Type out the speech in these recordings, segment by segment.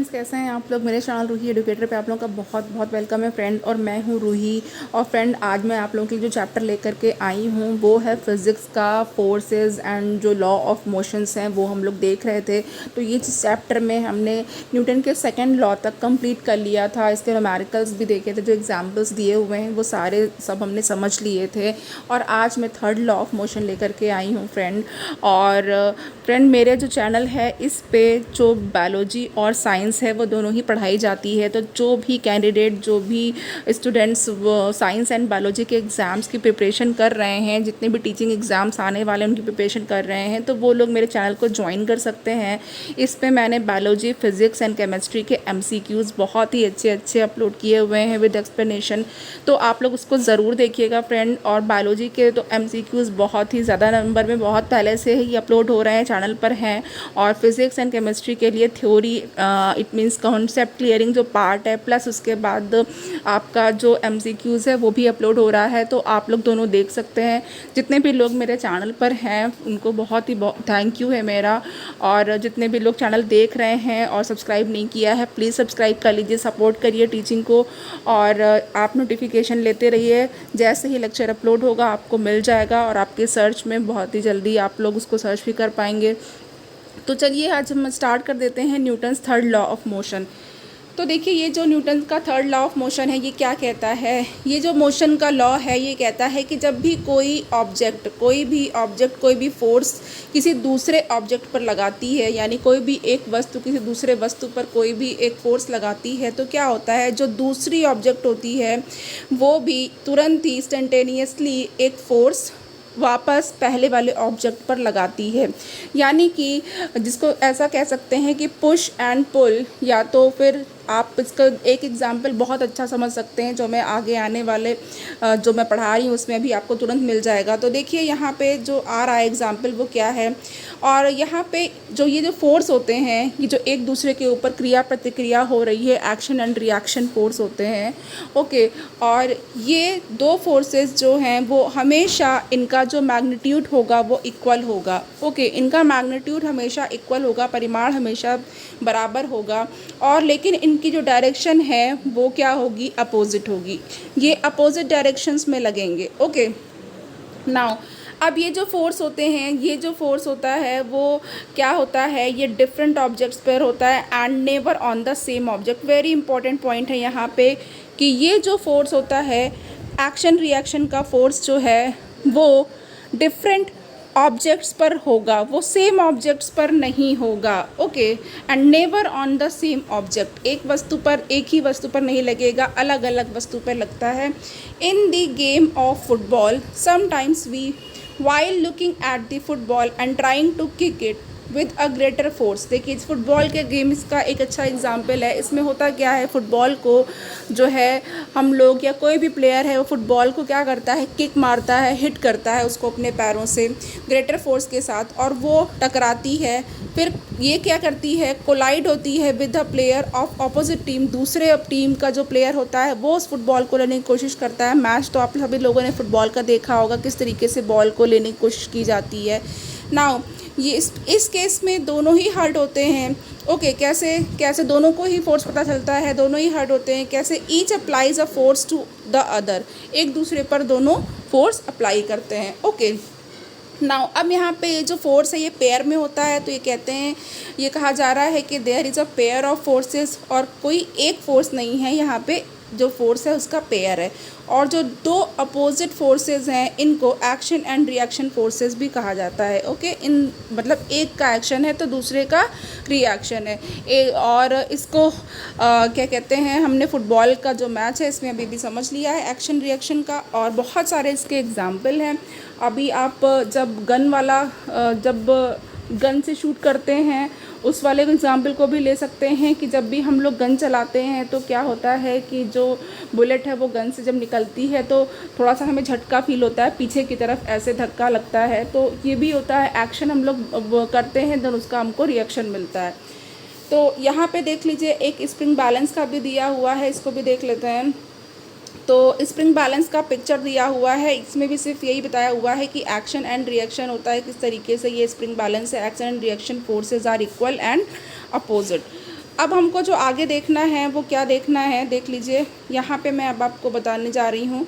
Friends, कैसे हैं आप लोग। मेरे चैनल रूही एडुकेटर पे आप लोगों का बहुत बहुत वेलकम है फ्रेंड। और मैं हूँ रूही। और फ्रेंड, आज मैं आप लोगों के लिए जो चैप्टर लेकर के आई हूँ वो है फिज़िक्स का फोर्सेस एंड जो लॉ ऑफ मोशंस हैं वो हम लोग देख रहे थे। तो ये चैप्टर में हमने न्यूटन के सेकेंड लॉ तक कंप्लीट कर लिया था। इसके न्यूमेरिकल्स भी देखे थे, जो एग्जाम्पल्स दिए हुए हैं वो सारे सब हमने समझ लिए थे। और आज मैं थर्ड लॉ ऑफ मोशन लेकर के आई हूँ फ्रेंड। और फ्रेंड, मेरे जो चैनल है इस पे जो बायोलॉजी और साइंस है वो दोनों ही पढ़ाई जाती है। तो जो भी कैंडिडेट, जो भी स्टूडेंट्स साइंस एंड बायोलॉजी के एग्ज़ाम्स की प्रिपरेशन कर रहे हैं, जितने भी टीचिंग एग्ज़ाम्स आने वाले हैं उनकी प्रिपरेशन कर रहे हैं, तो वो लोग मेरे चैनल को ज्वाइन कर सकते हैं। इस पे मैंने बायोलॉजी, फिज़िक्स एंड केमिस्ट्री के MCQs बहुत ही अच्छे अच्छे अपलोड किए हुए हैं विद एक्सप्लेनेशन। तो आप लोग उसको ज़रूर देखिएगा फ्रेंड। और बायोलॉजी के तो MCQs बहुत ही ज़्यादा नंबर में बहुत पहले से ही अपलोड हो रहे हैं, चैनल पर हैं। और फिज़िक्स एंड केमिस्ट्री के लिए theory, it means concept clearing जो पार्ट है, प्लस उसके बाद आपका जो MCQs है वो भी अपलोड हो रहा है। तो आप लोग दोनों देख सकते हैं। जितने भी लोग मेरे चैनल पर हैं उनको बहुत ही थैंक यू है मेरा। और जितने भी लोग चैनल देख रहे हैं और सब्सक्राइब नहीं किया है, प्लीज़ सब्सक्राइब कर लीजिए, सपोर्ट करिए टीचिंग को। और आप नोटिफिकेशन लेते रहिए, जैसे ही लेक्चर अपलोड होगा आपको मिल जाएगा और आपके सर्च में बहुत ही जल्दी आप लोग उसको सर्च भी कर पाएंगे। तो चलिए आज हम स्टार्ट कर देते हैं Newton's third law of motion. तो देखिए, ये जो न्यूटन का थर्ड लॉ ऑफ मोशन है ये क्या कहता है। ये जो मोशन का लॉ है ये कहता है कि जब भी कोई ऑब्जेक्ट, कोई भी फोर्स किसी दूसरे ऑब्जेक्ट पर लगाती है, यानी कोई भी एक वस्तु किसी दूसरे वस्तु पर कोई भी एक फोर्स लगाती है, तो क्या होता है, जो दूसरी ऑब्जेक्ट होती है वो भी तुरंत ही इंस्टेंटेनियसली एक फोर्स वापस पहले वाले ऑब्जेक्ट पर लगाती है। यानी कि जिसको ऐसा कह सकते हैं कि पुश एंड पुल। या तो फिर आप इसका एक एग्जाम्पल बहुत अच्छा समझ सकते हैं जो मैं आगे आने वाले जो मैं पढ़ा रही हूँ उसमें भी आपको तुरंत मिल जाएगा। तो देखिए यहाँ पे जो आ रहा है एग्जाम्पल वो क्या है। और यहाँ पे जो ये जो फोर्स होते हैं, ये जो एक दूसरे के ऊपर क्रिया प्रतिक्रिया हो रही है, एक्शन एंड रिएक्शन फोर्स होते हैं। ओके। और ये दो फोर्सेस जो हैं वो हमेशा इनका जो मैग्नीट्यूड होगा वो इक्वल होगा। ओके, इनका मैग्नीट्यूड हमेशा इक्वल होगा, परिमाण हमेशा बराबर होगा। और लेकिन इनकी जो डायरेक्शन है वो क्या होगी, अपोजिट होगी। ये अपोजिट डायरेक्शंस में लगेंगे। ओके। नाउ अब ये जो फोर्स होते हैं, ये जो फोर्स होता है वो क्या होता है, ये डिफरेंट ऑब्जेक्ट्स पर होता है and never on the same object. Very important point है यहाँ पे कि ये जो फोर्स होता है, एक्शन रिएक्शन का फोर्स जो है वो डिफरेंट ऑब्जेक्ट्स पर होगा, वो सेम ऑब्जेक्ट्स पर नहीं होगा। Okay. And never on the same object, एक वस्तु पर, एक ही वस्तु पर नहीं लगेगा, अलग अलग वस्तु पर लगता है। In the game of football sometimes we while looking at the football and trying to kick it with a greater force। देखिए, इस फुटबॉल के गेम इसका एक अच्छा एग्जाम्पल है। इसमें होता क्या है, फुटबॉल को जो है हम लोग या कोई भी प्लेयर है वो फुटबॉल को क्या करता है, किक मारता है, हिट करता है उसको अपने पैरों से ग्रेटर फोर्स के साथ, और वो टकराती है। फिर ये क्या करती है, कोलाइड होती है with the player of opposite team. दूसरे टीम का जो प्लेयर होता है वो उस फुटबॉल को लेने की कोशिश करता है। मैच तो आप सभी लोगों ने फुटबॉल का देखा होगा, किस तरीके से बॉल को लेने की कोशिश की जाती है। नाउ ये इस केस में दोनों ही हर्ट होते हैं। ओके, कैसे कैसे दोनों को ही फोर्स पता चलता है, दोनों ही हर्ट होते हैं। कैसे, each applies a force to the other, एक दूसरे पर दोनों फोर्स अप्लाई करते हैं। ओके। नाउ अब यहाँ पे ये जो फोर्स है ये पेयर में होता है। तो ये कहते हैं, ये कहा जा रहा है कि there is a pair of forces, और कोई एक फोर्स नहीं है यहाँ पे, जो फोर्स है उसका पेयर है। और जो दो अपोजिट फोर्सेस हैं इनको एक्शन एंड रिएक्शन फोर्सेस भी कहा जाता है। ओके। इन मतलब एक का एक्शन है तो दूसरे का रिएक्शन है। और इसको क्या कहते हैं, हमने फुटबॉल का जो मैच है इसमें अभी भी समझ लिया है एक्शन रिएक्शन का, और बहुत सारे इसके एग्जाम्पल हैं। अभी आप जब जब गन से शूट करते हैं उस वाले एग्जाम्पल को भी ले सकते हैं कि जब भी हम लोग गन चलाते हैं तो क्या होता है कि जो बुलेट है वो गन से जब निकलती है तो थोड़ा सा हमें झटका फील होता है, पीछे की तरफ ऐसे धक्का लगता है। तो ये भी होता है, एक्शन हम लोग करते हैं देन उसका हमको रिएक्शन मिलता है। तो यहाँ पे देख लीजिए, एक स्प्रिंग बैलेंस का भी दिया हुआ है, इसको भी देख लेते हैं। तो स्प्रिंग बैलेंस का पिक्चर दिया हुआ है, इसमें भी सिर्फ यही बताया हुआ है कि एक्शन एंड रिएक्शन होता है किस तरीके से। ये स्प्रिंग बैलेंस है, action and reaction forces are equal and opposite. अब हमको जो आगे देखना है वो क्या देखना है, देख लीजिए। यहाँ पे मैं अब आपको बताने जा रही हूँ।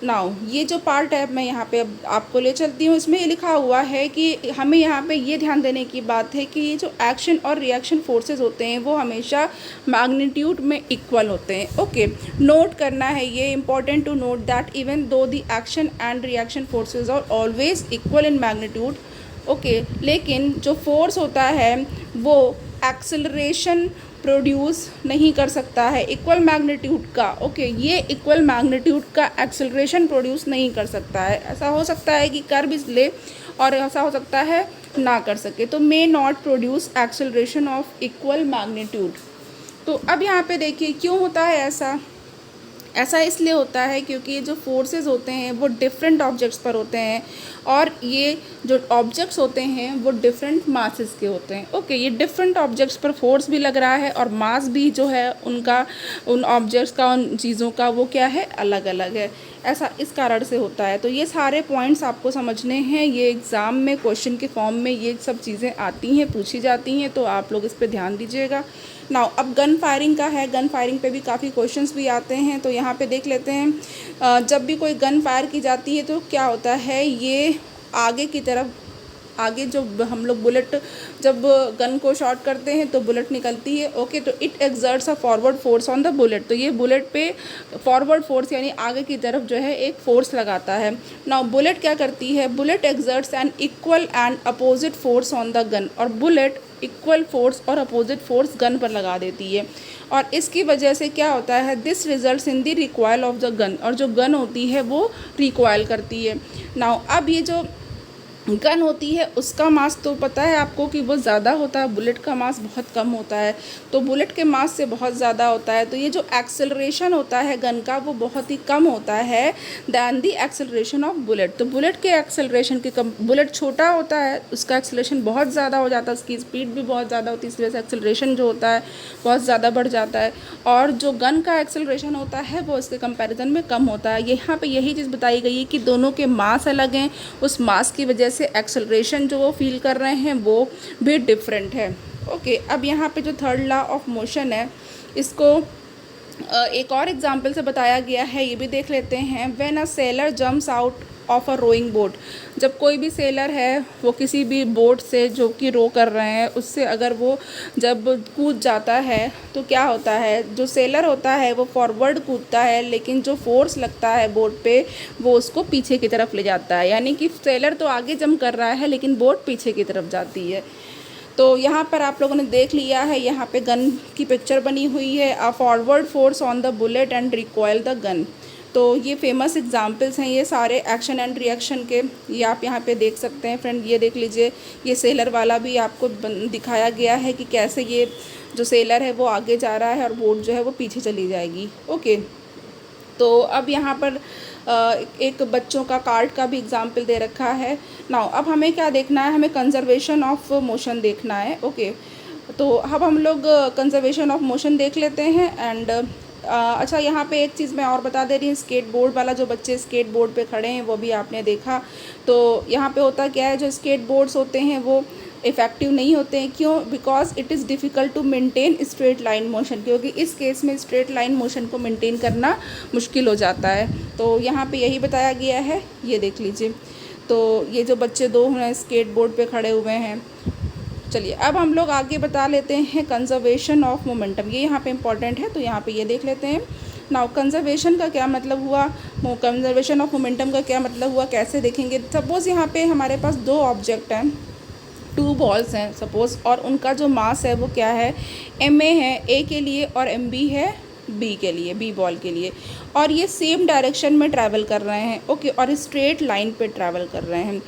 नाउ ये जो पार्ट है मैं यहाँ पे अब आपको ले चलती हूँ। इसमें ये लिखा हुआ है कि हमें यहाँ पे ये ध्यान देने की बात है कि ये जो एक्शन और रिएक्शन फोर्सेस होते हैं वो हमेशा मैग्नीट्यूड में इक्वल होते हैं। ओके, नोट करना है ये, important to note that even though the action and reaction forces are always equal in magnitude. Okay, लेकिन जो फोर्स होता है वो एक्सेलरेशन प्रोड्यूस नहीं कर सकता है इक्वल मैग्नीट्यूड का। ओके, ये इक्वल मैग्नीट्यूड का एक्सेलरेशन प्रोड्यूस नहीं कर सकता है। ऐसा हो सकता है कि कर भी ले और ऐसा हो सकता है ना कर सके, तो may not produce acceleration of equal magnitude. तो अब यहाँ पे देखिए क्यों होता है ऐसा। ऐसा इसलिए होता है क्योंकि ये जो फोर्सेस होते हैं वो डिफरेंट ऑब्जेक्ट्स पर होते हैं और ये जो ऑब्जेक्ट्स होते हैं वो डिफरेंट मासेस के होते हैं। ओके, ये डिफरेंट ऑब्जेक्ट्स पर फोर्स भी लग रहा है और मास भी जो है उनका, उन ऑब्जेक्ट्स का, उन चीज़ों का, वो क्या है, अलग अलग है। ऐसा इस कारण से होता है। तो ये सारे पॉइंट्स आपको समझने हैं। ये एग्ज़ाम में क्वेश्चन के फॉर्म में ये सब चीज़ें आती हैं, पूछी जाती हैं, तो आप लोग इस पर ध्यान दीजिएगा। नाउ अब गन फायरिंग का है। गन फायरिंग पे भी काफ़ी क्वेश्चंस भी आते हैं, तो यहाँ पे देख लेते हैं। जब भी कोई गन फायर की जाती है तो क्या होता है, ये आगे की तरफ, आगे जो हम लोग बुलेट, जब गन को शॉट करते हैं तो बुलेट निकलती है। ओके, तो it exerts a forward force on the bullet. तो ये बुलेट पे फॉरवर्ड फोर्स यानी आगे की तरफ जो है एक फोर्स लगाता है। नाउ बुलेट क्या करती है, bullet exerts an equal and opposite force on the gun, और बुलेट इक्वल फोर्स और अपोजिट फोर्स गन पर लगा देती है और इसकी वजह से क्या होता है, this results in the recoil of the gun, और जो गन होती है वो रिकॉइल करती है। नाउ अब ये जो गन होती है उसका मास तो पता है आपको कि वो ज़्यादा होता है, बुलेट का मास बहुत कम होता है, तो बुलेट के मास से बहुत ज़्यादा होता है। तो ये जो एक्सेलरेशन होता है गन का वो बहुत ही कम होता है than the acceleration of bullet. तो बुलेट के एक्सेलरेशन के कम, बुलेट छोटा होता है, उसका एक्सेलरेशन बहुत ज़्यादा हो जाता है, उसकी स्पीड भी बहुत ज़्यादा होती है, इस वजह से एक्सेलरेशन जो होता है बहुत ज़्यादा बढ़ जाता है। और जो गन का एक्सेलरेशन होता है वो इसके कंपैरिजन में कम होता है। यहाँ पे यही चीज़ बताई गई है कि दोनों के मास अलग हैं, उस मास की वजह से एक्सेलरेशन जो वो फील कर रहे हैं वो भी डिफरेंट है। ओके, अब यहाँ पे जो थर्ड लॉ ऑफ मोशन है इसको एक और एग्जांपल से बताया गया है, ये भी देख लेते हैं। When a sailor jumps out of a rowing boat, जब कोई भी सेलर है वो किसी भी बोट से जो कि रो कर रहे हैं उससे अगर वो जब कूद जाता है तो क्या होता है, जो सेलर होता है वो फॉरवर्ड कूदता है, लेकिन जो फोर्स लगता है बोट पे वो उसको पीछे की तरफ ले जाता है। यानी कि सेलर तो आगे जंप कर रहा है लेकिन बोट पीछे की तरफ जाती है। तो यहाँ पर आप लोगों ने देख लिया है, यहाँ पे गन की पिक्चर बनी हुई है, a forward force on the bullet and recoil the gun. तो ये फेमस एग्जांपल्स हैं ये सारे एक्शन एंड रिएक्शन के, ये आप यहाँ पे देख सकते हैं फ्रेंड। ये देख लीजिए, ये सेलर वाला भी आपको दिखाया गया है कि कैसे ये जो सेलर है वो आगे जा रहा है और बोट जो है वो पीछे चली जाएगी। ओके, तो अब यहाँ पर एक बच्चों का कार्ड का भी एग्जाम्पल दे रखा है। नाउ अब हमें क्या देखना है, हमें कंजर्वेशन ऑफ मोशन देखना है। ओके, तो अब हम लोग कंजर्वेशन ऑफ मोशन देख लेते हैं। एंड अच्छा, यहाँ पे एक चीज़ मैं और बता दे रही हूँ, स्केट बोर्ड वाला, जो बच्चे स्केट बोर्ड पे खड़े हैं वो भी आपने देखा। तो यहाँ पे होता क्या है, जो स्केट बोर्ड्स होते हैं वो इफ़ेक्टिव नहीं होते हैं। क्यों? Because it is difficult to maintain straight line motion, क्योंकि इस केस में स्ट्रेट लाइन मोशन को मेंटेन करना मुश्किल हो जाता है। तो यहाँ पे यही बताया गया है, ये देख लीजिए। तो ये जो बच्चे दो हैं स्केट बोर्ड पे खड़े हुए हैं। चलिए अब हम लोग आगे बता लेते हैं कंजर्वेशन ऑफ मोमेंटम, ये यहाँ पे इम्पॉर्टेंट है, तो यहाँ पे ये देख लेते हैं। नाउ कंजर्वेशन का क्या मतलब हुआ, कंजर्वेशन ऑफ मोमेंटम का क्या मतलब हुआ, कैसे देखेंगे। सपोज़ यहाँ पे हमारे पास दो ऑब्जेक्ट हैं, टू बॉल्स हैं सपोज़, और उनका जो मास है वो क्या है, ma है ए के लिए और mb है बी के लिए, बी बॉल के लिए, और ये सेम डायरेक्शन में ट्रैवल कर रहे हैं। ओके, और स्ट्रेट लाइन पे ट्रैवल कर रहे हैं।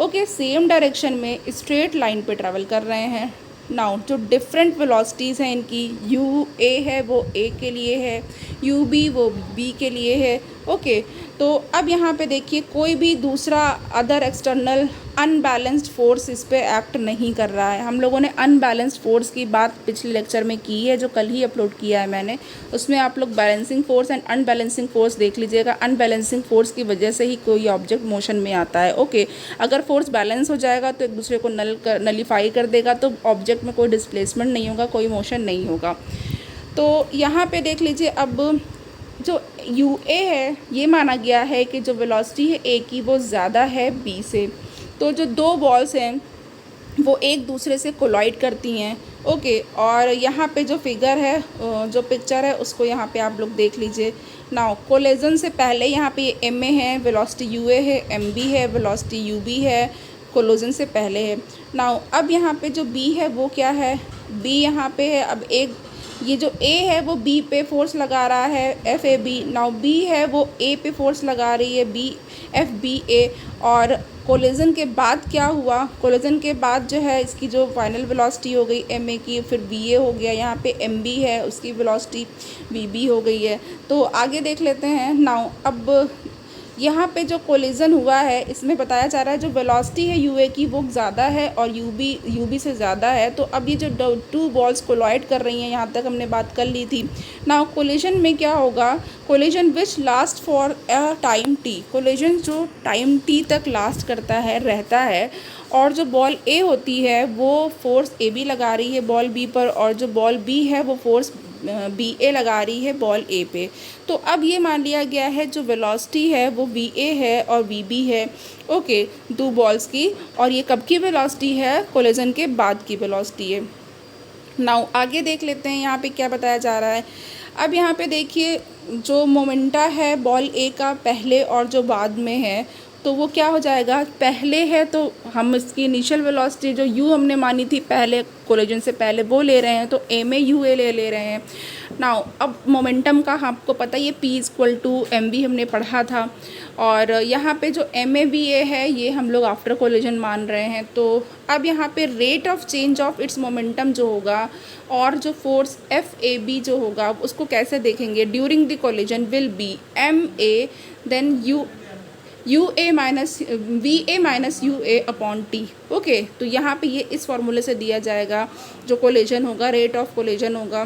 ओके, सेम डायरेक्शन में स्ट्रेट लाइन पे ट्रैवल कर रहे हैं। नाउ जो डिफरेंट वेलोसिटीज़ हैं इनकी, यू ए है वो ए के लिए है, यू बी वो बी के लिए है, ओके, तो अब यहाँ पे देखिए कोई भी दूसरा अदर एक्सटर्नल अनबैलेंस्ड फोर्स इस पे एक्ट नहीं कर रहा है। हम लोगों ने अनबैलेंस्ड फोर्स की बात पिछले लेक्चर में की है, जो कल ही अपलोड किया है मैंने। उसमें आप लोग balancing force and unbalancing force देख लीजिएगा। अनबैलेंसिंग फोर्स की वजह से ही कोई ऑब्जेक्ट मोशन में आता है। ओके, अगर फोर्स बैलेंस हो जाएगा तो एक दूसरे को नलीफाई कर देगा, तो ऑब्जेक्ट में कोई डिस्प्लेसमेंट नहीं होगा, कोई मोशन नहीं होगा। तो यहाँ पे देख लीजिए, अब जो यू ए है ये माना गया है कि जो वेलोसिटी है ए की वो ज़्यादा है बी से। तो जो दो बॉल्स हैं वो एक दूसरे से कोलाइड करती हैं। ओके, और यहाँ पे जो फिगर है, जो पिक्चर है, उसको यहाँ पे आप लोग देख लीजिए। नाउ कोलिजन से पहले यहाँ पे एम ए है, वेलोसिटी यू ए है, एम बी है, वेलोसिटी यू बी है, कोलिजन से पहले है। नाउ अब यहाँ पे जो बी है वो क्या है, बी यहाँ पे है। अब एक ये जो ए है वो बी पे फोर्स लगा रहा है, F A B. Now B है वो ए पे फोर्स लगा रही है, बी एफ बी ए। और कोलिजन के बाद क्या हुआ, कोलिजन के बाद जो है इसकी जो फाइनल वेलोसिटी हो गई एम ए की, फिर बी ए हो गया, यहाँ पे एम बी है, उसकी वेलोसिटी बी बी हो गई है। तो आगे देख लेते हैं। नाउ अब यहाँ पे जो कोलिजन हुआ है इसमें बताया जा रहा है जो वेलोसिटी है यू ए की वो ज़्यादा है और यू बी से ज़्यादा है। तो अब ये जो टू बॉल्स कोलाइड कर रही हैं, यहाँ तक हमने बात कर ली थी। नाउ कोलिजन में क्या होगा, collision which last for a time T, collision जो टाइम टी तक लास्ट करता है, रहता है। और जो बॉल ए होती है वो फोर्स ए बी लगा रही है बॉल बी पर, और जो बॉल बी है वो फोर्स बी ए लगा रही है बॉल ए पे। तो अब ये मान लिया गया है जो वेलोसिटी है वो वी ए है और वी बी है। ओके, दो बॉल्स की, और ये कब की वेलोसिटी है, कोलिजन के बाद की वेलोसिटी है। नाउ आगे देख लेते हैं यहाँ पे क्या बताया जा रहा है। अब यहाँ पे देखिए जो मोमेंटा है बॉल ए का पहले और जो बाद में है, तो वो क्या हो जाएगा, पहले है तो हम इसकी इनिशियल वेलोसिटी जो यू हमने मानी थी पहले कोलिजन से पहले वो ले रहे हैं, तो ए में यू ए ले रहे हैं। नाउ अब मोमेंटम का आपको पता ये P equal to M V हमने पढ़ा था, और यहाँ पे जो एम ए वी ए है ये हम लोग आफ्टर कोलिजन मान रहे हैं। तो अब यहाँ पे rate of change of its momentum जो होगा और जो फोर्स एफ ए बी जो होगा उसको कैसे देखेंगे, during the collision will be M A then U A minus V A minus you A upon T. Okay, तो यहाँ पे ये इस फॉर्मूले से दिया जाएगा। जो कोलिजन होगा, रेट ऑफ कोलिजन होगा,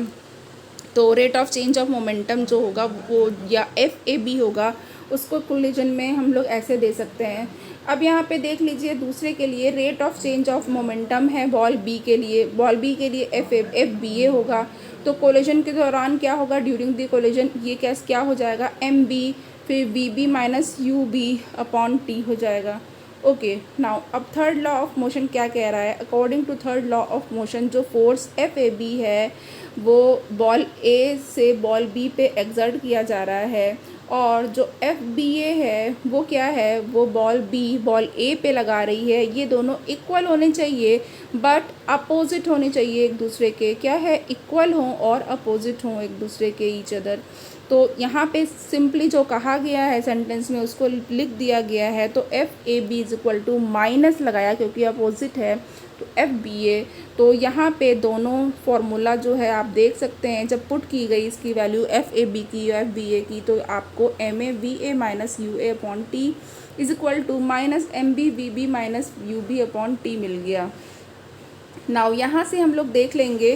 तो rate of change of momentum जो होगा वो या एफ ए बी होगा, उसको कोलिजन में हम लोग ऐसे दे सकते हैं। अब यहाँ पे देख लीजिए दूसरे के लिए rate of change of momentum है बॉल बी के लिए, बॉल बी के लिए एफ बी ए होगा। तो कोलिजन के दौरान क्या होगा, ड्यूरिंग द कोलिजन ये क्या हो जाएगा, एम बी फिर V B minus you B upon T हो जाएगा। ओके, नाउ अब थर्ड लॉ ऑफ मोशन क्या कह रहा है, according to third law of motion जो फोर्स एफ ए बी है वो बॉल ए से बॉल बी पे एक्सर्ट किया जा रहा है, और जो एफ बी ए है वो क्या है, वो बॉल ए पे लगा रही है। ये दोनों इक्वल होने चाहिए बट अपोजिट होने चाहिए एक दूसरे के, क्या है, इक्वल हों और अपोजिट हों एक दूसरे के, ईच अदर। तो यहाँ पे सिंपली जो कहा गया है सेंटेंस में उसको लिख दिया गया है। तो F A B is equal to minus लगाया क्योंकि अपोजिट है, तो एफ बी ए। तो यहाँ पे दोनों फार्मूला जो है आप देख सकते हैं, जब पुट की गई इसकी वैल्यू एफ ए बी की या एफ बी ए की, तो आपको m A we A minus you A upon t is equal to minus m B we B minus you B upon t मिल गया। नाउ यहाँ से हम लोग देख लेंगे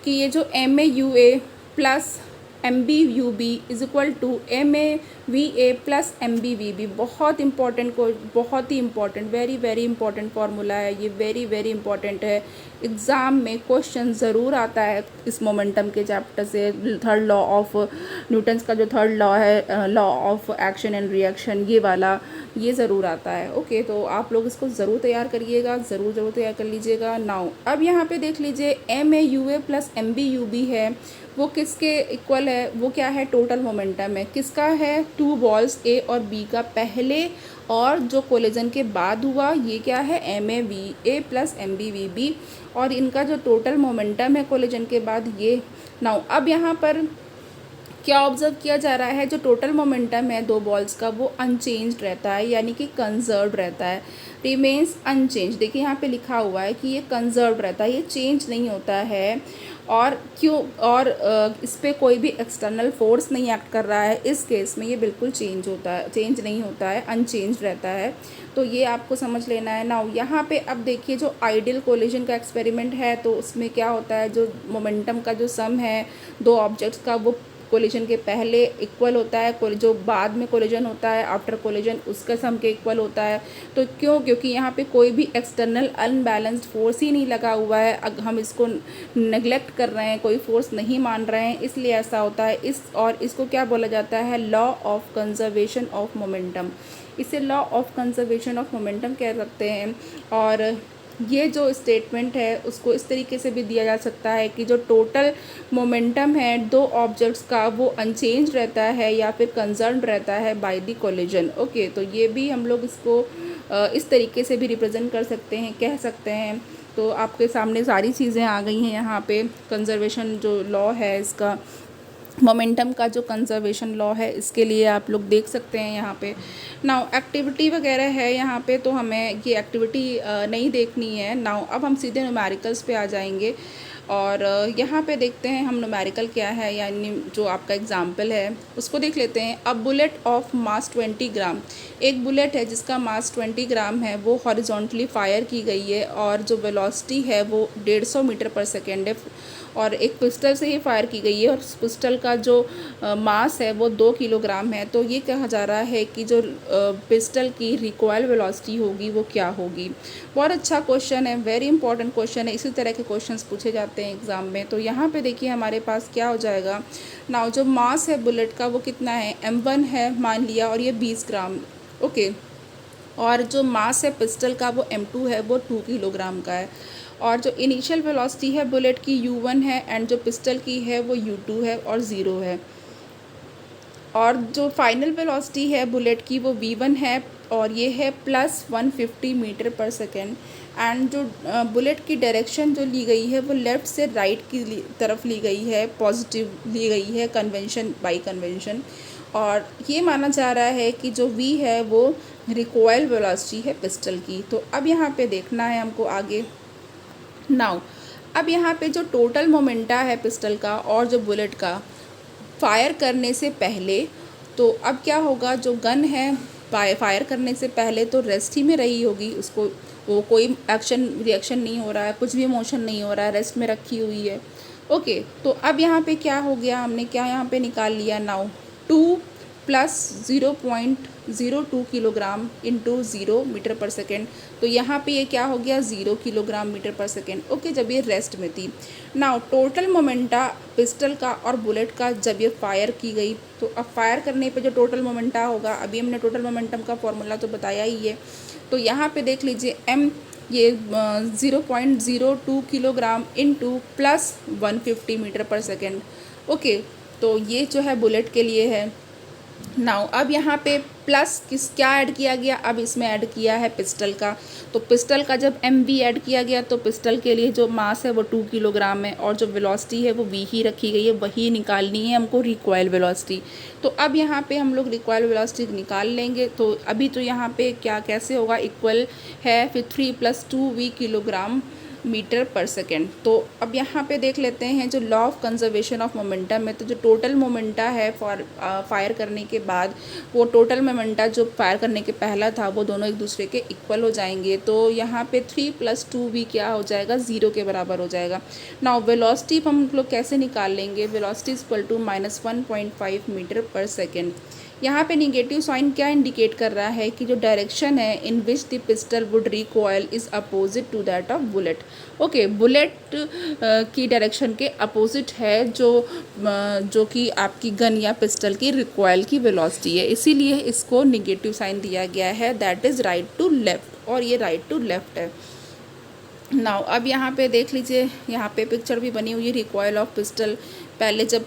कि ये जो M A U A plus M B U B is equal to M A we A plus M B we B, बहुत ही इम्पॉर्टेंट वेरी इंपॉर्टेंट फार्मूला है ये, वेरी इंपॉर्टेंट है। एग्ज़ाम में क्वेश्चन ज़रूर आता है इस मोमेंटम के चैप्टर से। थर्ड लॉ ऑफ न्यूटन्स का जो थर्ड लॉ है, law of action and reaction, ये वाला ये ज़रूर आता है। ओके, तो आप लोग इसको ज़रूर तैयार करिएगा, ज़रूर तैयार कर लीजिएगा। नाउ अब यहाँ पे देख लीजिए M A U A plus M B U B है, वो किसके इक्वल है, वो क्या है, टोटल मोमेंटम है। किसका है, टू बॉल्स ए और बी का पहले और जो कोलिजन के बाद हुआ, ये क्या है, M A we A plus M B we B, और इनका जो टोटल मोमेंटम है कोलिजन के बाद ये। नाउ अब यहाँ पर क्या ऑब्जर्व किया जा रहा है, जो टोटल मोमेंटम है दो बॉल्स का वो अनचेंज्ड रहता है, यानी कि कंजर्व्ड रहता है, रिमेन्स अनचेंज। देखिए यहाँ पे लिखा हुआ है कि ये कंजर्व्ड रहता है, ये चेंज नहीं होता है। और क्यों, और इस पर कोई भी एक्सटर्नल फोर्स नहीं एक्ट कर रहा है, इस केस में ये बिल्कुल चेंज नहीं होता है, अनचेंज रहता है। तो ये आपको समझ लेना है। नाउ यहाँ पे अब देखिए, जो आइडियल कोलिजन का एक्सपेरिमेंट है तो उसमें क्या होता है, जो मोमेंटम का जो सम है दो ऑब्जेक्ट्स का वो कोलिजन के पहले इक्वल होता है, जो बाद में कोलिजन होता है आफ्टर कोलिजन उसका सम के इक्वल होता है। तो क्योंकि यहाँ पे कोई भी एक्सटर्नल अनबैलेंस्ड फोर्स ही नहीं लगा हुआ है, हम इसको नेग्लेक्ट कर रहे हैं, कोई फोर्स नहीं मान रहे हैं, इसलिए ऐसा होता है। इसको क्या बोला जाता है, law of conservation of momentum. इसे law of conservation of momentum कह सकते हैं। और ये जो स्टेटमेंट है उसको इस तरीके से भी दिया जा सकता है कि जो टोटल मोमेंटम है दो ऑब्जेक्ट्स का वो अनचेंज रहता है या फिर कंजर्व्ड रहता है बाय द कोलिजन। ओके, तो ये भी हम लोग इसको इस तरीके से भी रिप्रेजेंट कर सकते हैं, कह सकते हैं। तो आपके सामने सारी चीज़ें आ गई हैं यहाँ पे। कंजर्वेशन जो लॉ है इसका, मोमेंटम का जो कंजर्वेशन लॉ है, इसके लिए आप लोग देख सकते हैं यहाँ पे। नाउ एक्टिविटी वगैरह है यहाँ पे, तो हमें ये एक्टिविटी नहीं देखनी है। नाउ अब हम सीधे न्यूमेरिकल्स पे आ जाएंगे और यहाँ पे देखते हैं हम न्यूमेरिकल क्या है, यानी जो आपका एग्जाम्पल है उसको देख लेते हैं। अब बुलेट ऑफ मास 20 ग्राम, एक बुलेट है जिसका मास 20 ग्राम है, वो हॉरिजॉन्टली फायर की गई है और जो वेलोसिटी है वो 150 मीटर पर सेकेंड है और एक पिस्टल से ही फायर की गई है और पिस्टल का जो मास है वो 2 किलोग्राम है। तो ये कहा जा रहा है कि जो पिस्टल की रिकॉइल वेलोसिटी होगी वो क्या होगी। बहुत अच्छा क्वेश्चन है, वेरी इंपॉर्टेंट क्वेश्चन है, इसी तरह के क्वेश्चंस पूछे जाते हैं एग्ज़ाम में। तो यहाँ पे देखिए हमारे पास क्या हो जाएगा। नाउ जो मास है बुलेट का वो कितना है, m1 है मान लिया, और ये 20 ग्राम। ओके, और जो मास है पिस्टल का वो m2 है, वो 2 किलोग्राम का है। और जो इनिशियल वेलोसिटी है बुलेट की u1 है एंड जो पिस्टल की है वो u2 है और 0 है। और जो फाइनल वेलोसिटी है बुलेट की वो v1 है और ये है plus 150 metre per second. And जो बुलेट की डायरेक्शन जो ली गई है वो लेफ़्ट से राइट की तरफ ली गई है, पॉजिटिव ली गई है कन्वेंशन बाई कन्वेंशन। और ये माना जा रहा है कि जो v है वो रिकॉइल वेलोसिटी है पिस्टल की। तो अब यहाँ पे देखना है हमको आगे। नाउ अब यहाँ पे जो टोटल मोमेंटा है पिस्टल का और जो बुलेट का फायर करने से पहले, तो अब क्या होगा, जो गन है फायर करने से पहले तो रेस्ट ही में रही होगी, उसको वो कोई रिएक्शन नहीं हो रहा है, कुछ भी मोशन नहीं हो रहा है, रेस्ट में रखी हुई है। ओके, तो अब यहाँ पे क्या हो गया, हमने क्या यहाँ पे निकाल लिया। Now 2 plus 0.02 kilogram into 0 metre per second. तो यहाँ पे ये क्या हो गया, 0 kilogram metre per second. Okay, जब ये रेस्ट में थी। नाउ टोटल मोमेंटा पिस्टल का और बुलेट का जब ये फायर की गई, तो अब फायर करने पे जो टोटल मोमेंटा होगा, अभी हमने टोटल मोमेंटम का फॉर्मूला तो बताया ही है। तो यहाँ पे देख लीजिए m ये 0.02 kilogram into plus 150 metre per second. Okay, तो ये जो है बुलेट के लिए है। नाउ अब यहाँ पे प्लस क्या ऐड किया गया, अब इसमें ऐड किया है पिस्टल का। तो पिस्टल का जब mv ऐड किया गया तो पिस्टल के लिए जो मास है वो 2 किलोग्राम है और जो वेलोसिटी है वो v ही रखी गई है, वही निकालनी है हमको रिकॉइल वेलोसिटी। तो अब यहाँ पे हम लोग रिकॉइल वेलोसिटी निकाल लेंगे। तो अभी तो यहाँ पे क्या कैसे होगा, इक्वल है फिर 3 + 2v kilogram metre per second. तो अब यहाँ पे देख लेते हैं जो law of conservation of momentum है। तो जो टोटल मोमेंटा है फायर करने के बाद, वो टोटल मोमेंटा जो फायर करने के पहला था वो दोनों एक दूसरे के इक्वल हो जाएंगे। तो यहाँ पे 3 + 2v क्या हो जाएगा, 0 के बराबर हो जाएगा। नाउ वेलोसिटी हम लोग कैसे निकाल लेंगे, velocity equal to -1.5 metre per second. यहाँ पे निगेटिव साइन क्या इंडिकेट कर रहा है कि जो डायरेक्शन है in which the pistol would recoil is opposite to that of bullet. Okay, bullet की डायरेक्शन के अपोजिट है जो कि आपकी गन या पिस्टल की रिकॉइल की वेलोसिटी है, इसीलिए इसको निगेटिव साइन दिया गया है, that is right to left, और ये राइट टू लेफ़्ट है। नाउ अब यहाँ पे देख लीजिए, यहाँ पे पिक्चर भी बनी हुई है रिकॉइल ऑफ पिस्टल पहले जब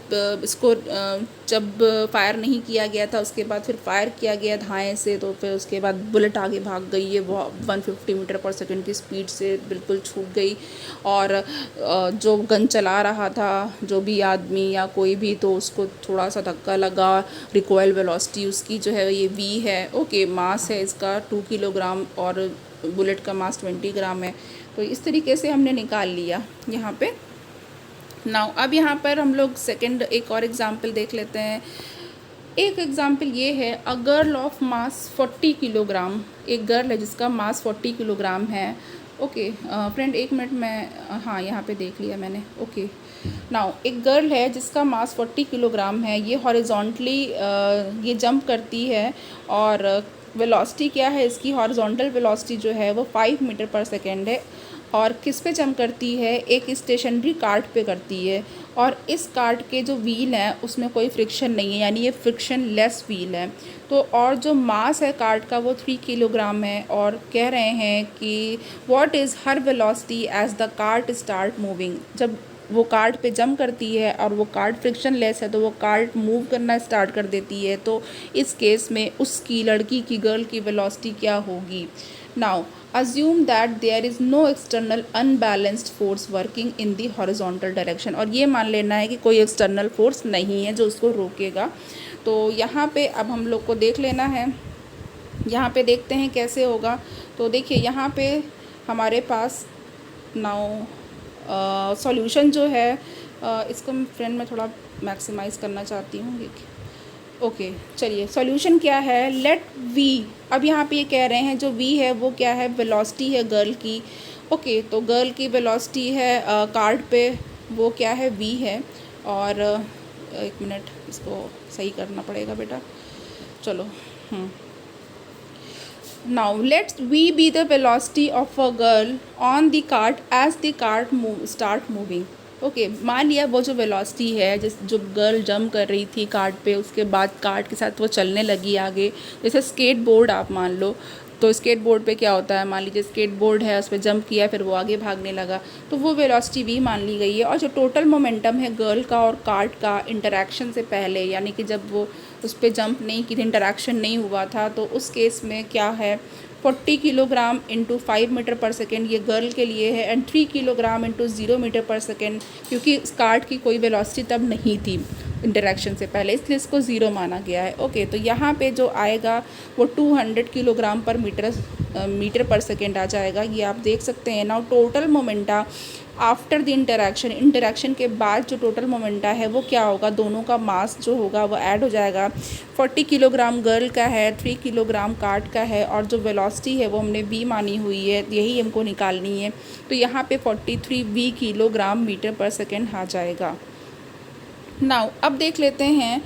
फायर नहीं किया गया था, उसके बाद फिर फायर किया गया धाएँ से, तो फिर उसके बाद बुलेट आगे भाग गई है, वो 150 मीटर पर सेकंड की स्पीड से बिल्कुल छूट गई। और जो गन चला रहा था, जो भी आदमी या कोई भी, तो उसको थोड़ा सा धक्का लगा। रिकॉइल वेलोसिटी उसकी जो है ये v है। ओके, मास है इसका 2 किलोग्राम और बुलेट का मास 20 ग्राम है। तो इस तरीके से हमने निकाल लिया यहाँ पे। नाउ अब यहाँ पर हम लोग सेकंड एक और एग्जांपल देख लेते हैं। एक एग्जांपल ये है, a girl of mass 40 kilogram. एक गर्ल है जिसका मास 40 किलोग्राम है। ओके फ्रेंड, एक मिनट, मैं हाँ यहाँ पे देख लिया मैंने। ओके, नाउ एक गर्ल है जिसका मास 40 किलोग्राम है। ये हॉरिजॉन्टली ये जंप करती है, और वेलोसिटी क्या है इसकी, हॉरिजॉन्टल वेलोसिटी जो है वो 5 मीटर पर सेकेंड है। और किस पे जंप करती है, एक स्टेशनरी कार्ट पे करती है। और इस कार्ट के जो व्हील हैं उसमें कोई फ्रिक्शन नहीं है, यानी ये फ्रिक्शन लेस व्हील है। तो और जो मास है कार्ट का वो 3 किलोग्राम है। और कह रहे हैं कि what is her velocity as the cart start moving. जब वो कार्ट पे जंप करती है और वो कार्ट फ्रिक्शन लेस है, तो वो कार्ट मूव करना स्टार्ट कर देती है। तो इस केस में उसकी लड़की की, गर्ल की वेलोसिटी क्या होगी। Now assume that there is no external unbalanced force working in the horizontal direction। और ये मान लेना है कि कोई एक्सटर्नल फोर्स नहीं है जो उसको रोकेगा। तो यहाँ पे अब हम लोग को देख लेना है, यहाँ पे देखते हैं कैसे होगा। तो देखिए यहाँ पे हमारे पास नाउ सॉल्यूशन जो है, इसको फ्रेंड मैं थोड़ा मैक्सिमाइज़ करना चाहती हूँ। देखिए ओके चलिए, सॉल्यूशन क्या है, लेट v। अब यहाँ पे ये कह रहे हैं जो v है वो क्या है, वेलोसिटी है गर्ल की। ओके, तो गर्ल की वेलोसिटी है कार्ड पे, वो क्या है, v है। और एक मिनट, इसको सही करना पड़ेगा बेटा, चलो। Now let's v be the velocity of a girl on the cart as the cart start moving. Okay, मान लिया वो जो वेलोसिटी है, जो गर्ल जंप कर रही थी कार्ट पे, उसके बाद कार्ट के साथ वो चलने लगी आगे। जैसे स्केट बोर्ड आप मान लो, तो स्केट बोर्ड पे क्या होता है, मान लीजिए स्केट बोर्ड है, उस पर जंप किया, फिर वो आगे भागने लगा, तो वो वेलोसिटी v मान ली गई है। और जो टोटल मोमेंटम है गर्ल का और कार्ट का इंटरेक्शन से पहले, यानी कि जब वो उस पर जंप नहीं की थी, इंटरेक्शन नहीं हुआ था, तो उस केस में क्या है, 40 kilogram into 5 metre per second ये गर्ल के लिए है, and 3 kilogram into 0 metre per second, क्योंकि कार्ट की कोई वेलोसिटी तब नहीं थी इंटरेक्शन से पहले, इसलिए इसको 0 माना गया है। ओके, तो यहाँ पे जो आएगा वो 200 किलोग्राम पर मीटर पर सेकेंड आ जाएगा। ये आप देख सकते हैं। Now total momenta after the interaction के बाद जो टोटल मोमेंटा है वो क्या होगा, दोनों का मास जो होगा वो ऐड हो जाएगा। 40 किलोग्राम गर्ल का है, 3 किलोग्राम कार्ट का है, और जो वेलोसिटी है वो हमने v मानी हुई है, यही हमको निकालनी है। तो यहाँ पे 43 v kilogram metre per second आ जाएगा। नाउ अब देख लेते हैं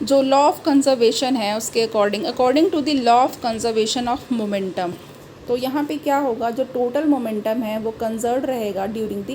जो लॉ ऑफ कंजर्वेशन है उसके according to the law of conservation of momentum. तो यहाँ पे क्या होगा, जो टोटल मोमेंटम है वो कंजर्व रहेगा ड्यूरिंग द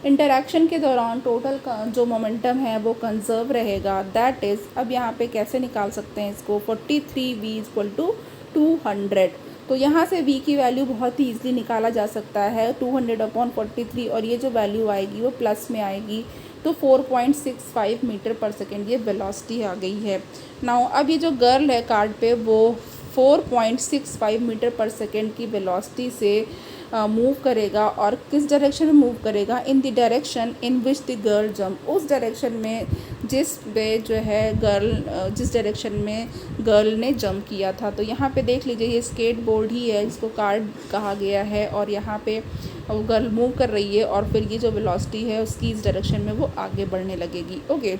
इंटरैक्शन के दौरान टोटल जो मोमेंटम है वो कंजर्व रहेगा। दैट इज़, अब यहाँ पे कैसे निकाल सकते हैं इसको, 43v इक्वल टू 200। तो यहाँ से v की वैल्यू बहुत ही ईजिली निकाला जा सकता है, 200/43, और ये जो वैल्यू आएगी वो प्लस में आएगी, तो 4.65 मीटर पर सेकेंड ये वेलोसिटी आ गई है। नाउ अब ये जो गर्ल है कार्ड पे वो 4.65 मीटर पर सेकेंड की वेलोसिटी से मूव करेगा, और किस डायरेक्शन में मूव करेगा, इन the direction in which the girl jump, उस डायरेक्शन में जिस डायरेक्शन में गर्ल ने जंप किया था। तो यहाँ पे देख लीजिए ये स्केट बोर्ड ही है जिसको कार्ड कहा गया है, और यहाँ पे गर्ल मूव कर रही है, और फिर ये जो वेलोसिटी है उसकी इस डायरेक्शन में वो आगे बढ़ने लगेगी। ओके,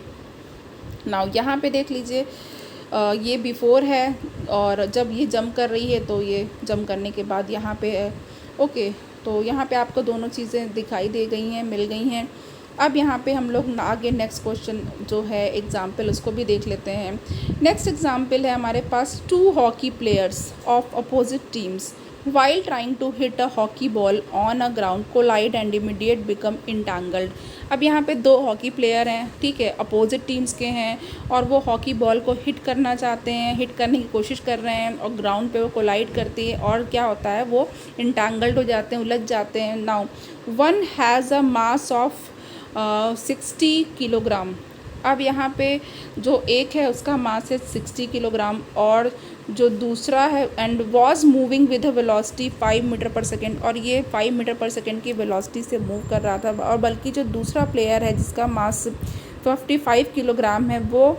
नाउ यहाँ पे देख लीजिए ये बिफोर है, और जब ये जंप कर रही है तो ये जंप करने के बाद यहाँ पे है। ओके, तो यहाँ पे आपको दोनों चीज़ें दिखाई दे गई हैं, मिल गई हैं। अब यहाँ पे हम लोग आगे नेक्स्ट क्वेश्चन जो है एग्जाम्पल उसको भी देख लेते हैं। नेक्स्ट एग्जाम्पल है हमारे पास, 2 hockey players of opposite teams while trying to hit a hockey ball on a ground collide and immediate become entangled। अब यहाँ पे 2 हॉकी प्लेयर हैं, ठीक है, अपोजिट टीम्स के हैं, और वो हॉकी बॉल को हिट करना चाहते हैं, हिट करने की कोशिश कर रहे हैं, और ग्राउंड पे वो कोलाइड करती है, और क्या होता है वो इंटेंगल्ड हो जाते हैं, उलझ जाते हैं। Now one has a mass of 60 kilogram. अब यहाँ पे जो एक है उसका मास है 60 किलोग्राम और जो दूसरा है and was moving with a velocity 5 metre per second, और ये 5 मीटर पर सेकेंड की वेलोसिटी से मूव कर रहा था। और बल्कि जो दूसरा प्लेयर है जिसका मास 55 किलोग्राम है वो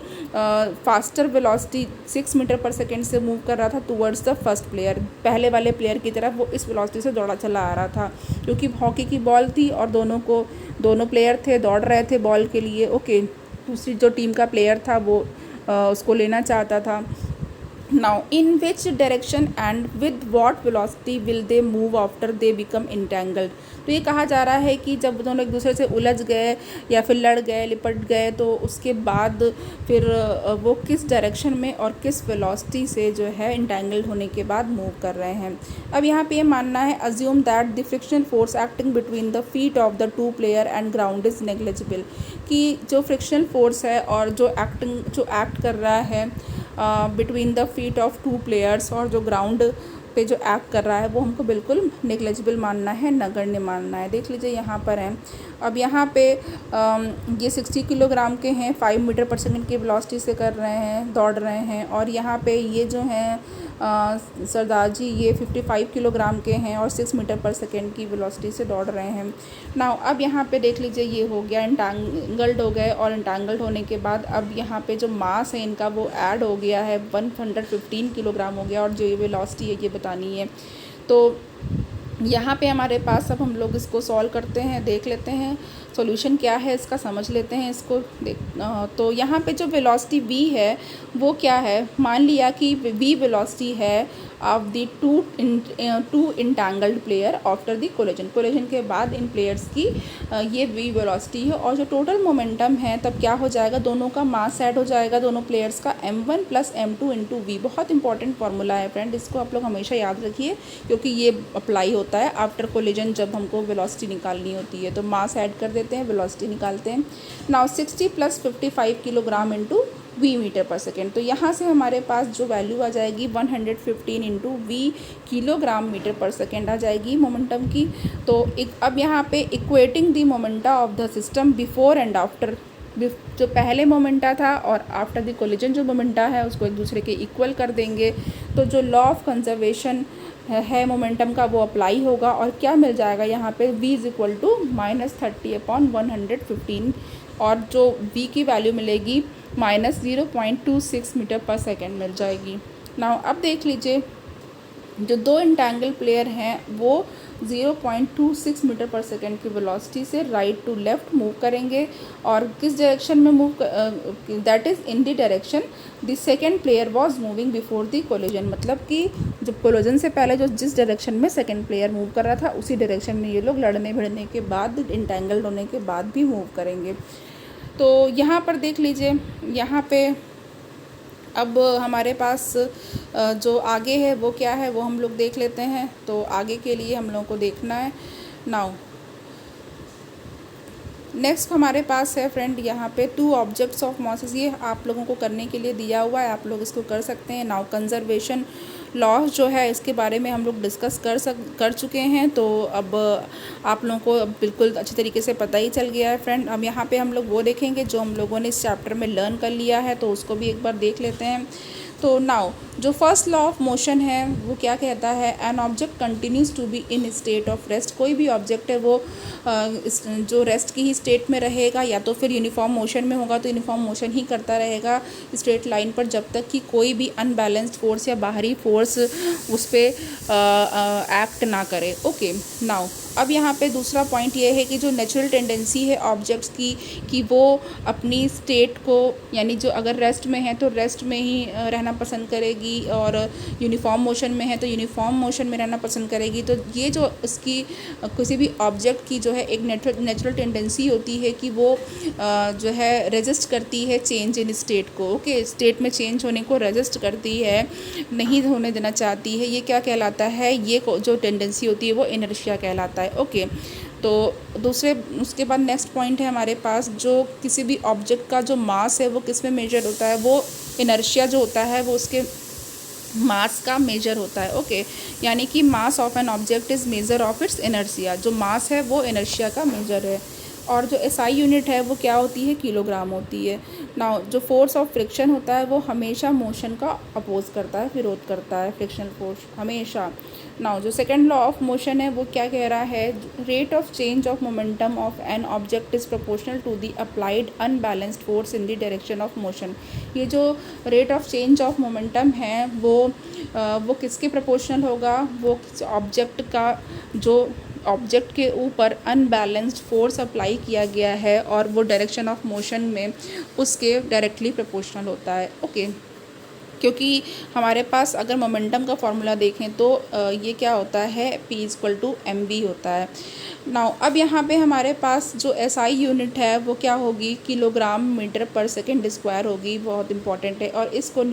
faster velocity 6 metre per second से मूव कर रहा था टूवर्ड्स द फर्स्ट प्लेयर। पहले वाले प्लेयर की तरफ वो इस वेलोसिटी से दौड़ा चला आ रहा था, क्योंकि हॉकी की बॉल थी और दोनों प्लेयर थे दौड़ रहे थे बॉल के लिए। ओके, दूसरी जो टीम का प्लेयर था वो उसको लेना चाहता था। Now in which direction and with what velocity will they move after they become entangled. तो ये कहा जा रहा है कि जब दोनों एक दूसरे से उलझ गए या फिर लड़ गए लिपट गए तो उसके बाद फिर वो किस डायरेक्शन में और किस वेलोसिटी से जो है इंटेंगल्ड होने के बाद मूव कर रहे हैं। अब यहाँ पे ये मानना है assume that the frictional force acting between the feet of the two player and ground is negligible, कि जो फ्रिक्शनल फोर्स है और जो एक्ट कर रहा है between the feet of two players और जो ग्राउंड पे जो एक्ट कर रहा है वो हमको बिल्कुल नेग्लिजिबल मानना है, नगण्य मानना है। देख लीजिए यहाँ पर है। अब यहाँ पे ये 60 किलोग्राम के हैं, 5 मीटर पर सेकेंड की वेलोसिटी से कर रहे हैं, दौड़ रहे हैं। और यहाँ पे ये जो हैं सरदार जी ये 55 किलोग्राम के हैं और 6 मीटर पर सेकेंड की वेलोसिटी से दौड़ रहे हैं। नाउ अब यहाँ पे देख लीजिए ये हो गया, इंटेंगल्ड हो गए और इंटेंगल्ड होने के बाद अब यहाँ पे जो मास है इनका वो ऐड हो गया है, 115 किलोग्राम हो गया और जो ये वेलोसिटी है ये बतानी है। तो यहाँ पे हमारे पास अब हम लोग इसको सॉल्व करते हैं, देख लेते हैं सॉल्यूशन क्या है इसका, समझ लेते हैं इसको। तो यहाँ पे जो वेलोसिटी v है वो क्या है, मान लिया कि v वेलोसिटी है of the two entangled player after the collision के बाद इन प्लेयर्स की ये v वेलोसिटी है। और जो टोटल मोमेंटम है तब क्या हो जाएगा, दोनों का मास ऐड हो जाएगा दोनों प्लेयर्स का, m1 + m2 × v। बहुत इंपॉर्टेंट फार्मूला है फ्रेंड, इसको आप लोग हमेशा याद रखिए क्योंकि ये अप्लाई होता है आफ्टर कोलिजन जब हमको वेलोसिटी निकालनी होती है। तो मास ऐड कर देते हैं, वेलोसिटी निकालते हैं। Now 60 + 55 kilogram × v metre per second. तो यहाँ से हमारे पास जो वैल्यू आ जाएगी 115 × v kilogram metre per second आ जाएगी मोमेंटम की। तो अब यहाँ पे equating the momenta of the system before and after, जो पहले मोमेंटा था और आफ्टर द कोलिजन जो मोमेंटा है उसको एक दूसरे के इक्वल कर देंगे। तो जो लॉ ऑफ कंजर्वेशन है मोमेंटम का वो अप्लाई होगा और क्या मिल जाएगा यहाँ पे v = -30/115 और जो v की वैल्यू मिलेगी -0.26 मीटर पर सेकेंड मिल जाएगी। नाउ अब देख लीजिए जो दो इंटेंगल प्लेयर हैं वो 0.26 मीटर पर सेकेंड की वेलोसिटी से राइट टू लेफ़्ट मूव करेंगे और किस डायरेक्शन में move, that is in the direction the second player was moving before the collision. मतलब कि जब कोलिजन से पहले जो जिस डायरेक्शन में सेकेंड प्लेयर मूव कर रहा था उसी डायरेक्शन में ये लोग लड़ने भिड़ने के बाद इंटेंगल्ड होने के बाद भी मूव करेंगे। तो यहाँ पर देख लीजिए, यहाँ पे अब हमारे पास जो आगे है वो क्या है वो हम लोग देख लेते हैं। तो आगे के लिए हम लोगों को देखना है। नाउ नेक्स्ट हमारे पास है फ्रेंड यहाँ पे 2 ऑब्जेक्ट्स ऑफ मासेस, ये आप लोगों को करने के लिए दिया हुआ है, आप लोग इसको कर सकते हैं। नाउ कंजर्वेशन लॉ जो है इसके बारे में हम लोग डिस्कस कर चुके हैं, तो अब आप लोगों को बिल्कुल अच्छी तरीके से पता ही चल गया है फ्रेंड। अब यहाँ पे हम लोग वो देखेंगे जो हम लोगों ने इस चैप्टर में लर्न कर लिया है, तो उसको भी एक बार देख लेते हैं। तो नाउ जो फर्स्ट लॉ ऑफ मोशन है वो क्या कहता है, an object continues to be in state of rest. कोई भी ऑब्जेक्ट है वो जो रेस्ट की ही स्टेट में रहेगा या तो फिर यूनिफॉर्म मोशन में होगा तो यूनिफॉर्म मोशन ही करता रहेगा स्ट्रेट लाइन पर जब तक कि कोई भी अनबैलेंस्ड फोर्स या बाहरी फोर्स उस पर एक्ट ना करे। ओके, नाउ अब यहाँ पे दूसरा पॉइंट ये है कि जो नेचुरल टेंडेंसी है ऑब्जेक्ट्स की कि वो अपनी स्टेट को, यानी जो अगर रेस्ट में है तो रेस्ट में ही रहना पसंद करेगी और यूनिफॉर्म मोशन में है तो यूनिफॉर्म मोशन में रहना पसंद करेगी। तो ये जो इसकी किसी भी ऑब्जेक्ट की जो है एक नेचुरल टेंडेंसी होती है कि वो जो है रेजिस्ट करती है चेंज इन स्टेट को। ओके, स्टेट में चेंज होने को रेजिस्ट करती है, नहीं होने देना चाहती है। ये क्या कहलाता है, ये जो टेंडेंसी होती है वो इनर्शिया कहलाता है। ओके, तो दूसरे उसके बाद नेक्स्ट पॉइंट है हमारे पास, जो किसी भी ऑब्जेक्ट का जो मास है वो किस में मेजर होता है, वो इनर्शिया जो होता है वो उसके मास का मेजर होता है। ओके, यानी कि mass of an object is measure of its inertia. जो मास है वो इनर्शिया का मेजर है। और जो एसआई यूनिट है वो क्या होती है, किलोग्राम होती है। नाउ जो फोर्स ऑफ फ्रिक्शन होता है वो हमेशा मोशन का अपोज करता है, विरोध करता है, फ्रिक्शनल फोर्स हमेशा। नाउ जो सेकंड लॉ ऑफ मोशन है वो क्या कह रहा है, rate of change of momentum of an object is proportional to the applied unbalanced force in the direction of motion. ये जो rate of change of momentum है वो किसके प्रोपोर्शनल होगा, वो ऑब्जेक्ट का जो ऑब्जेक्ट के ऊपर अनबैलेंस्ड फोर्स अप्लाई किया गया है और वो डायरेक्शन ऑफ मोशन में उसके डायरेक्टली प्रोपोर्शनल होता है। ओके, क्योंकि हमारे पास अगर मोमेंटम का फॉर्मूला देखें तो ये क्या होता है, P=mv होता है। नाउ अब यहाँ पे हमारे पास जो एसआई यूनिट है वो क्या होगी, kilogram metre per second square होगी, बहुत इंपॉर्टेंट है। और इसको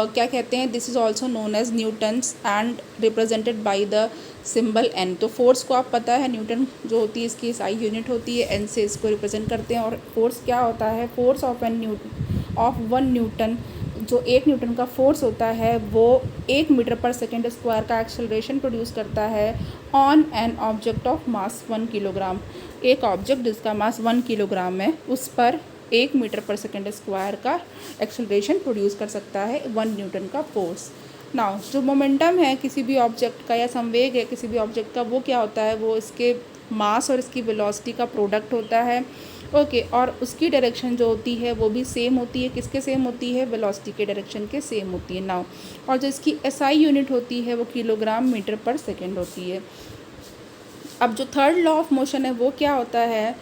क्या कहते हैं, this is also known as newtons and represented by the symbol N. तो फोर्स को आप पता है, न्यूटन जो होती है इसकी एसआई यूनिट होती है, एन से इसको रिप्रेजेंट करते हैं। और फोर्स क्या होता है, फोर्स ऑफ वन न्यूटन, जो 1 न्यूटन का फोर्स होता है वो 1 मीटर पर सेकेंड स्क्वायर का एक्सेलरेशन प्रोड्यूस करता है on an object of mass 1 kilogram. एक ऑब्जेक्ट जिसका मास 1 किलोग्राम है उस पर 1 मीटर पर सेकेंड स्क्वायर का एक्सेलरेशन प्रोड्यूस कर सकता है 1 न्यूटन का फोर्स। नाउ जो मोमेंटम है किसी भी ऑब्जेक्ट का या संवेग है किसी भी ऑब्जेक्ट का, वो क्या होता है, वो इसके मास और इसकी वेलोसिटी का प्रोडक्ट होता है। ओके, और उसकी डायरेक्शन जो होती है वो भी सेम होती है, किसके सेम होती है, वेलोसिटी के डायरेक्शन के सेम होती है। नाउ और जो इसकी एसआई यूनिट होती है वो किलोग्राम मीटर पर सेकेंड होती है। अब जो थर्ड लॉ ऑफ मोशन है वो क्या होता है,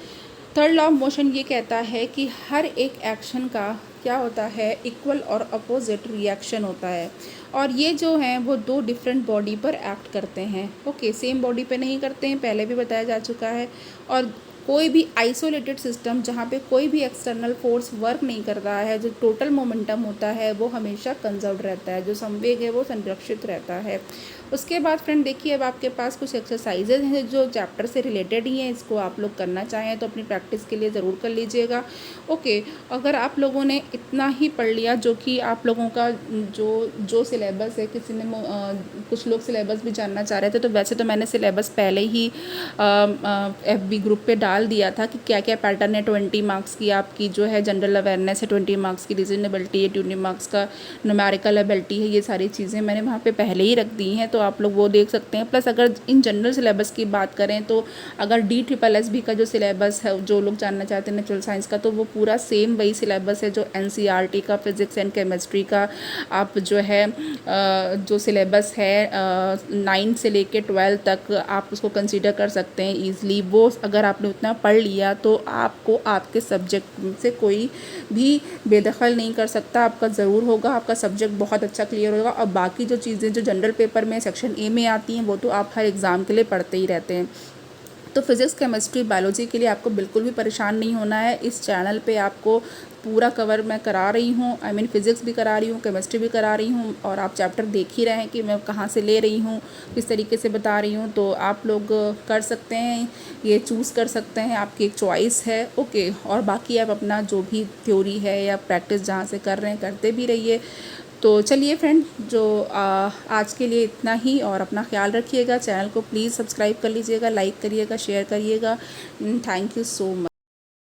थर्ड लॉ ऑफ मोशन ये कहता है कि हर एक एक्शन का क्या होता है, इक्वल और अपोजिट रिएक्शन होता है। और ये जो हैं वो 2 डिफरेंट बॉडी पर एक्ट करते हैं। ओके, सेम बॉडी पे नहीं करते हैं, पहले भी बताया जा चुका है। और कोई भी आइसोलेटेड सिस्टम जहाँ पे कोई भी एक्सटर्नल फोर्स वर्क नहीं कर रहा है, जो टोटल मोमेंटम होता है वो हमेशा कंजर्व रहता है, जो संवेग है वो संरक्षित रहता है। उसके बाद फ्रेंड देखिए, अब आपके पास कुछ एक्सरसाइजेज हैं जो चैप्टर से रिलेटेड ही हैं, इसको आप लोग करना चाहें तो अपनी प्रैक्टिस के लिए ज़रूर कर लीजिएगा। ओके, अगर आप लोगों ने इतना ही पढ़ लिया, जो कि आप लोगों का जो सिलेबस है, कुछ लोग सिलेबस भी जानना चाह रहे थे, तो वैसे तो मैंने सिलेबस पहले ही FB ग्रुप पे डाल दिया था कि क्या क्या पैटर्न है। 20 मार्क्स की आपकी जो है जनरल अवेयरनेस है, 20 मार्क्स की रीजनेबिलिटी है, 20 मार्क्स का न्यूमेरिकल एबिलिटी है, ये सारी चीज़ें मैंने वहाँ पे पहले ही रख दी हैं, तो आप लोग वो देख सकते हैं। प्लस अगर इन जनरल सिलेबस की बात करें तो अगर DSSS का जो सिलेबस है, जो लोग जानना चाहते हैं नेचुरल साइंस का, तो वो पूरा सेम वही सिलेबस है जो NCERT का फिज़िक्स एंड केमिस्ट्री का आप जो है जो सिलेबस है 9 से लेके 12 तक आप उसको कंसीडर कर सकते हैं ईज़िली। वो अगर आपने उतना पढ़ लिया तो आपको आपके सब्जेक्ट से कोई भी बेदखल नहीं कर सकता, आपका ज़रूर होगा, आपका सब्जेक्ट बहुत अच्छा क्लियर होगा। और बाकी जो चीज़ें जो जनरल पेपर में सेक्शन A में आती हैं वो तो आप हर एग्ज़ाम के लिए पढ़ते ही रहते हैं। तो फिज़िक्स केमिस्ट्री बायोलॉजी के लिए आपको बिल्कुल भी परेशान नहीं होना है। इस चैनल पे आपको पूरा कवर मैं करा रही हूँ, आई मीन फिज़िक्स भी करा रही हूँ, केमिस्ट्री भी करा रही हूँ, और आप चैप्टर देख ही रहे हैं कि मैं कहाँ से ले रही हूँ, किस तरीके से बता रही हूँ। तो आप लोग कर सकते हैं, ये चूज़ कर सकते हैं, आपकी एक चॉइस है। ओके, और बाकी आप अपना जो भी थ्योरी है या प्रैक्टिस जहाँ से कर रहे हैं करते भी रहिए। तो चलिए फ्रेंड, जो आज के लिए इतना ही, और अपना ख्याल रखिएगा। चैनल को प्लीज़ सब्सक्राइब कर लीजिएगा, लाइक करिएगा, शेयर करिएगा। Thank you so much.